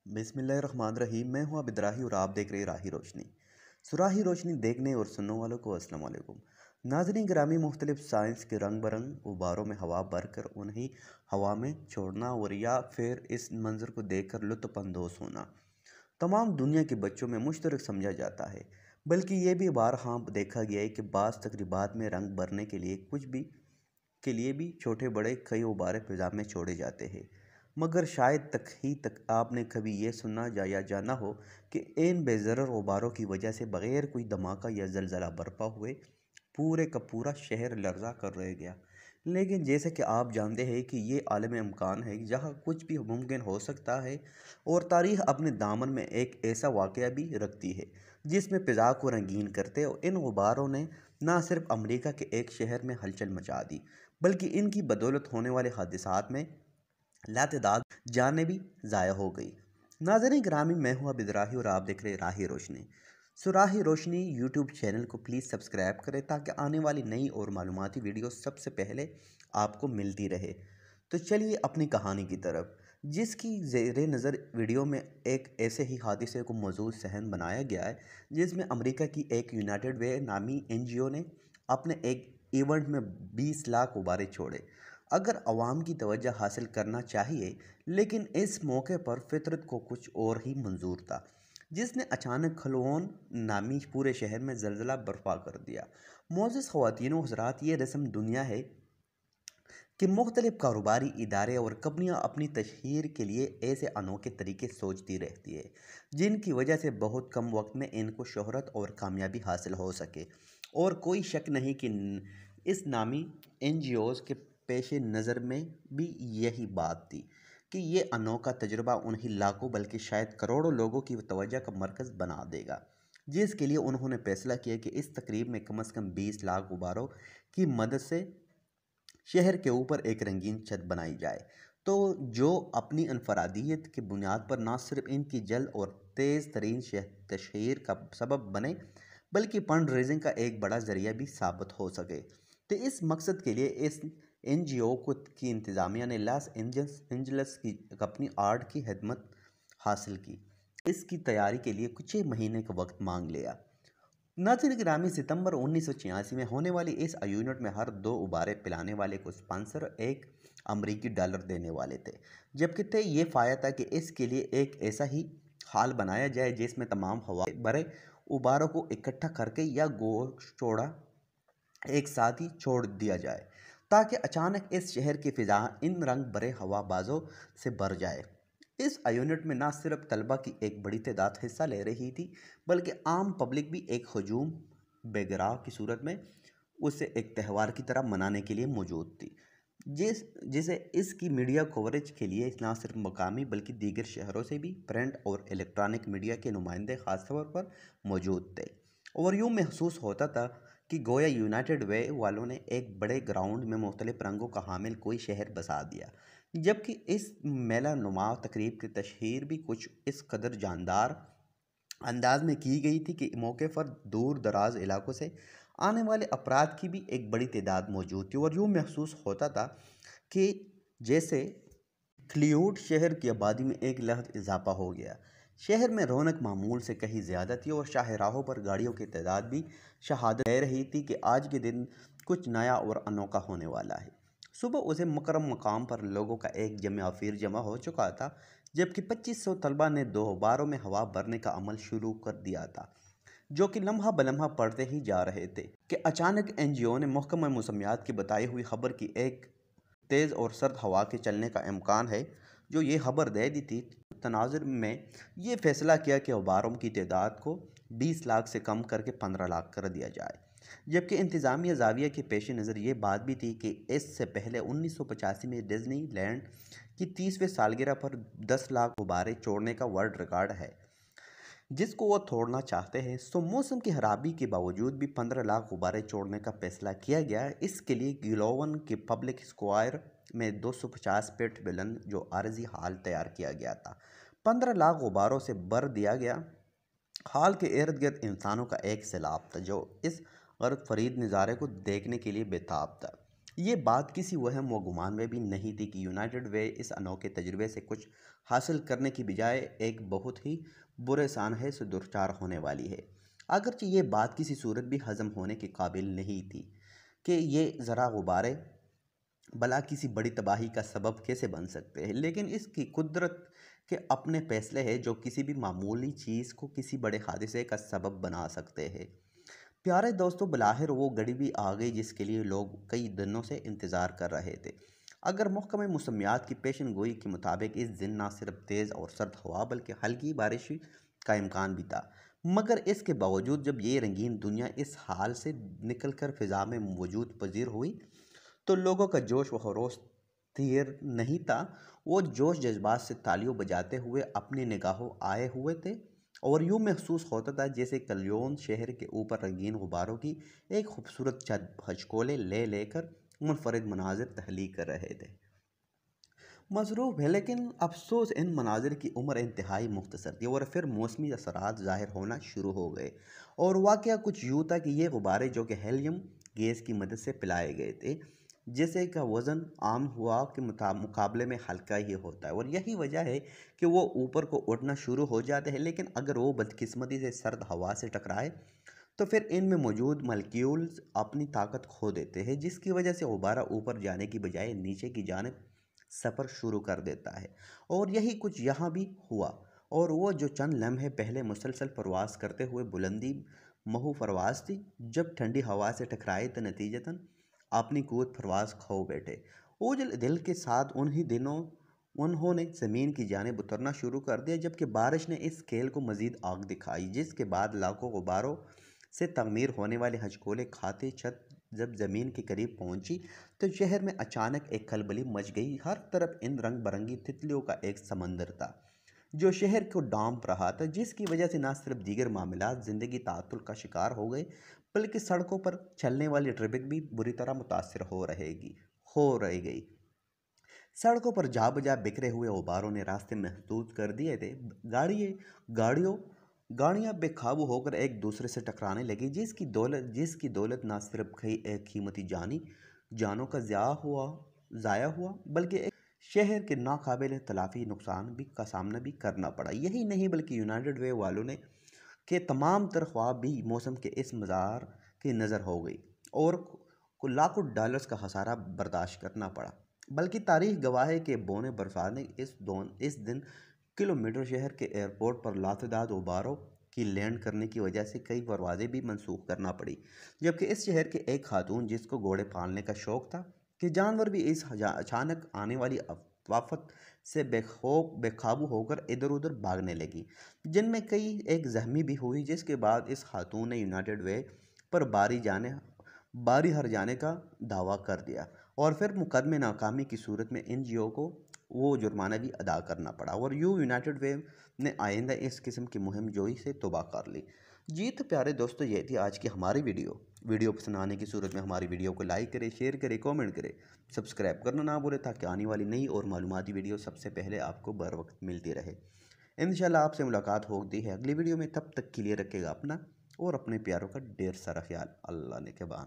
बिस्मिल्लाहिर्रहमानिर्रहीम। मैं हूँ आबिद राही और आप देख रहे हैं राही रोशनी। सुराही रोशनी देखने और सुनने वालों को अस्सलाम वालेकुम। नाज़रीन गिरामी, मुख्तलिफ साइंस के रंग बरंग गुब्बारों में हवा भरकर उन्हें हवा में छोड़ना और या फिर इस मंजर को देखकर लुत्फ़ अंदोज़ होना तमाम दुनिया के बच्चों में मुश्तरक समझा जाता है। बल्कि ये भी बारहा देखा गया है कि बाज़ तक़रीबात में रंग भरने के लिए भी छोटे बड़े कई गुब्बारे फ़िज़ा में छोड़े जाते हैं। मगर शायद तक आपने कभी ये सुना या जाना हो कि इन बेज़रर गुब्बारों की वजह से बग़ैर कोई धमाका या ज़लज़ला बरपा हुए पूरे का पूरा शहर लर्ज़ा कर रह गया। लेकिन जैसे कि आप जानते हैं कि ये आलम इम्कान है जहाँ कुछ भी मुमकिन हो सकता है, और तारीख़ अपने दामन में एक ऐसा वाक़या भी रखती है जिसमें फ़िज़ा को रंगीन करते और इन गुब्बारों ने न सिर्फ अमरीका के एक शहर में हलचल मचा दी, बल्कि इनकी बदौलत होने वाले हादसात में लातदाद जानें भी ज़ाया हो गई। नाज़रीन गिरामी, मैं हूँ आबिद राही और आप देख रहे हैं राही रोशनी। राही रोशनी यूट्यूब चैनल को प्लीज़ सब्सक्राइब करें ताकि आने वाली नई और मालूमाती वीडियो सबसे पहले आपको मिलती रहे। तो चलिए अपनी कहानी की तरफ, जिसकी ज़ेरे नज़र वीडियो में एक ऐसे ही हादसे को मौजूद सहन बनाया गया है जिसमें अमेरिका की एक यूनाइटेड वे नामी NGO ने अपने एक इवेंट में 20 लाख गुब्बारे छोड़े। अगर अवाम की तवज्जो हासिल करना चाहिए, लेकिन इस मौके पर फितरत को कुछ और ही मंजूर था, जिसने अचानक खलौन नामी पूरे शहर में ज़लज़ला बर्पा कर दिया। मोअज़्ज़िज़ ख़वातीन व हज़रात, ये रस्म दुनिया है कि मुख्तलिफ कारोबारी इदारे और कंपनियां अपनी तशहीर के लिए ऐसे अनोखे तरीके सोचती रहती है जिनकी वजह से बहुत कम वक्त में इनको शोहरत और कामयाबी हासिल हो सके। और कोई शक नहीं कि इस नामी NGOs के पेश नज़र में भी यही बात थी कि ये अनोखा तजुर्बा उन्हीं लाखों बल्कि शायद करोड़ों लोगों की तवज्जो का मरकज़ बना देगा, जिसके लिए उन्होंने फैसला किया कि इस तकरीब में कम से कम 20 लाख गुब्बारों की मदद से शहर के ऊपर एक रंगीन छत बनाई जाए, तो जो अपनी अनफरादियत की बुनियाद पर न सिर्फ इनकी जल्द और तेज़ तरीन तशहीर का सबब बने, बल्कि फंड रेजिंग का एक बड़ा ज़रिया भी साबित हो सके। तो इस मकसद के लिए इस NGO की इंतज़ामिया ने लॉस एंजल्स की अपनी आर्ट की खिदमत हासिल की। इसकी तैयारी के लिए कुछ महीने का वक्त मांग लिया। नाज़रीन गिरामी, सितंबर 1986 में होने वाली इस यूनिट में हर 2 गुब्बारे पिलाने वाले को स्पॉन्सर $1 देने वाले थे, जबकि तय ये फ़ाया था कि इसके लिए एक ऐसा ही हाल बनाया जाए जिसमें तमाम हवा भरे गुब्बारों को इकट्ठा करके या गोश्त चौड़ा एक साथ ही छोड़ दिया जाए, ताकि अचानक इस शहर की फ़िज़ा इन रंग भरे हवाबाजों से भर जाए। इस यूनिट में न सिर्फ तलबा की एक बड़ी तादाद हिस्सा ले रही थी, बल्कि आम पब्लिक भी एक हजूम बेगराह की सूरत में उसे एक त्यौहार की तरह मनाने के लिए मौजूद थी, जिसे इसकी मीडिया कवरेज के लिए न सिर्फ मकामी बल्कि दीगर शहरों से भी प्रिंट और इलेक्ट्रॉनिक मीडिया के नुमाइंदे ख़ास तौर पर मौजूद थे। और यूँ महसूस होता था कि गोया यूनाइटेड वे वालों ने एक बड़े ग्राउंड में मुख्तलिफ रंगों का हामिल कोई शहर बसा दिया, जबकि इस मेला नुमा तकरीब की तशहीर भी कुछ इस कदर जानदार अंदाज में की गई थी कि मौके पर दूर दराज इलाकों से आने वाले अफराद की भी एक बड़ी तादाद मौजूद थी। और यूँ महसूस होता था कि जैसे क्लियूड शहर की आबादी में एक लहद इजाफा हो गया। शहर में रौनक मामूल से कहीं ज़्यादा थी और शाहराहों पर गाड़ियों की तादाद भी शहादत दे रही थी कि आज के दिन कुछ नया और अनोखा होने वाला है। सुबह उसे मुकर्रम मकाम पर लोगों का एक जमा हो चुका था, जबकि 2500 तलबा ने 2 बारों में हवा भरने का अमल शुरू कर दिया था, जो कि लम्हा बलम्हा पढ़ते ही जा रहे थे कि अचानक NGO ने महकमा मौसमियात की बताई हुई खबर की एक तेज़ और सर्द हवा के चलने का इम्कान है, जो ये खबर दे दी थी। तनाज़ुर में ये फैसला किया कि गुब्बारों की तादाद को 20 लाख से कम करके 15 लाख कर दिया जाए, जबकि इंतज़ामिया ज़ाविया के पेश नज़र ये बात भी थी कि इससे पहले 1985 में डिज्नी लैंड की 30वें सालगिरह पर 10 लाख गुब्बारे छोड़ने का वर्ल्ड रिकॉर्ड है, जिसको वो तोड़ना चाहते हैं। सो मौसम की खराबी के बावजूद भी 15 लाख गुब्बारे छोड़ने का फैसला किया गया। इसके लिए गिलोवन के पब्लिक स्क्वायर में 250 फीट बुलंद जो आरजी हाल तैयार किया गया था 15 लाख गुब्बारों से भर दिया गया। हाल के इर्द गिर्द इंसानों का एक सैलाब था जो इस गर्द फरीद नज़ारे को देखने के लिए बेताब था। یہ بات کسی وہم و گمان میں بھی نہیں تھی کہ یونائٹڈ وے اس انوکھے تجربے سے کچھ حاصل کرنے کی بجائے ایک بہت ہی برے سانحے سے دوچار ہونے والی ہے۔ اگرچہ یہ بات کسی صورت بھی ہضم ہونے کے قابل نہیں تھی کہ یہ ذرا غبارے بلا کسی بڑی تباہی کا سبب کیسے بن سکتے ہیں، لیکن اس کی قدرت کے اپنے فیصلے ہیں جو کسی بھی معمولی چیز کو کسی بڑے حادثے کا سبب بنا سکتے ہیں۔ پیارے دوستو، بلاخر وہ گھڑی بھی آ گئی جس کے لیے لوگ کئی دنوں سے انتظار کر رہے تھے۔ اگر محکمہ موسمیات کی پیشن گوئی کے مطابق اس دن نہ صرف تیز اور سرد ہوا بلکہ ہلکی بارش کا امکان بھی تھا، مگر اس کے باوجود جب یہ رنگین دنیا اس حال سے نکل کر فضا میں وجود پذیر ہوئی تو لوگوں کا جوش و خروش تیر نہیں تھا۔ وہ جوش جذبات سے تالیوں بجاتے ہوئے اپنی نگاہوں آئے ہوئے تھے اور یوں محسوس ہوتا تھا جیسے کلیون شہر کے اوپر رنگین غباروں کی ایک خوبصورت چھت ہچکولے لے لے کر منفرد مناظر تخلیق کر رہے تھے۔ مصروف ہے لیکن افسوس ان مناظر کی عمر انتہائی مختصر تھی اور پھر موسمی اثرات ظاہر ہونا شروع ہو گئے، اور واقعہ کچھ یوں تھا کہ یہ غبارے جو کہ ہیلیم گیس کی مدد سے پھیلائے گئے تھے، جیسے کا وزن عام ہوا کے مقابلے میں ہلکا ہی ہوتا ہے، اور یہی وجہ ہے کہ وہ اوپر کو اٹھنا شروع ہو جاتے ہیں، لیکن اگر وہ بدقسمتی سے سرد ہوا سے ٹکرائے تو پھر ان میں موجود مالیکیولز اپنی طاقت کھو دیتے ہیں، جس کی وجہ سے غبارہ اوپر جانے کی بجائے نیچے کی جانب سفر شروع کر دیتا ہے۔ اور یہی کچھ یہاں بھی ہوا، اور وہ جو چند لمحے پہلے مسلسل پرواز کرتے ہوئے بلندی محو پرواز تھی، جب ٹھنڈی ہوا سے ٹکرائی تو نتیجتاً اپنی قوت پرواز کھو بیٹھے۔ اوجل دل کے ساتھ انہوں نے زمین کی جانب اترنا شروع کر دیا، جبکہ بارش نے اس کھیل کو مزید آگ دکھائی، جس کے بعد لاکھوں غباروں سے تعمیر ہونے والے ہچکولے کھاتے چھت جب زمین کے قریب پہنچی تو شہر میں اچانک ایک کھلبلی مچ گئی۔ ہر طرف ان رنگ برنگی تتلیوں کا ایک سمندر تھا جو شہر کو ڈانپ رہا تھا، جس کی وجہ سے نہ صرف دیگر معاملات زندگی تعطل کا شکار ہو گئے بلکہ سڑکوں پر چلنے والی ٹریفک بھی بری طرح متاثر ہو رہ گئی۔ سڑکوں پر جا بجا بکھرے ہوئے غباروں نے راستے محدود کر دیے تھے۔ گاڑیاں بے قابو ہو کر ایک دوسرے سے ٹکرانے لگی، جس کی دولت نہ صرف ایک قیمتی جانوں کا ضائع ہوا بلکہ ایک شہر کے ناقابل تلافی نقصان کا سامنا بھی کرنا پڑا۔ یہی نہیں بلکہ یونائٹڈ وے والوں کے تمام تر خواب بھی موسم کے اس مظاہر کی نذر ہو گئی اور لاکھوں ڈالرز کا خسارہ برداشت کرنا پڑا۔ بلکہ تاریخ گواہ ہے کہ بونے برسات نے اس دن کلومیٹر شہر کے ایئرپورٹ پر لاتعداد غباروں کی لینڈ کرنے کی وجہ سے کئی پروازیں بھی منسوخ کرنا پڑی، جبکہ اس شہر کے ایک خاتون جس کو گھوڑے پالنے کا شوق تھا کہ جانور بھی اس اچانک آنے والی آفت سے بے قابو ہو کر ادھر ادھر بھاگنے لگی، جن میں کئی ایک زخمی بھی ہوئی، جس کے بعد اس خاتون نے یونائٹڈ وے پر باری ہر جانے کا دعویٰ کر دیا، اور پھر مقدمے ناکامی کی صورت میں NGO کو وہ جرمانہ بھی ادا کرنا پڑا، اور یونائٹڈ وے نے آئندہ اس قسم کی مہم جوئی سے توبہ کر لی۔ جی تو پیارے دوستو، یہ تھی آج کی ہماری ویڈیو پسند آنے کی صورت میں ہماری ویڈیو کو لائک کریں، شیئر کریں، کومنٹ کریں، سبسکرائب کرنا نہ بھولیں تاکہ آنے والی نئی اور معلوماتی ویڈیو سب سے پہلے آپ کو بر وقت ملتی رہے۔ انشاءاللہ آپ سے ملاقات ہوتی ہے اگلی ویڈیو میں، تب تک کے لیے رکھے گا اپنا اور اپنے پیاروں کا ڈھیر سارا خیال۔ اللہ نے کے بعد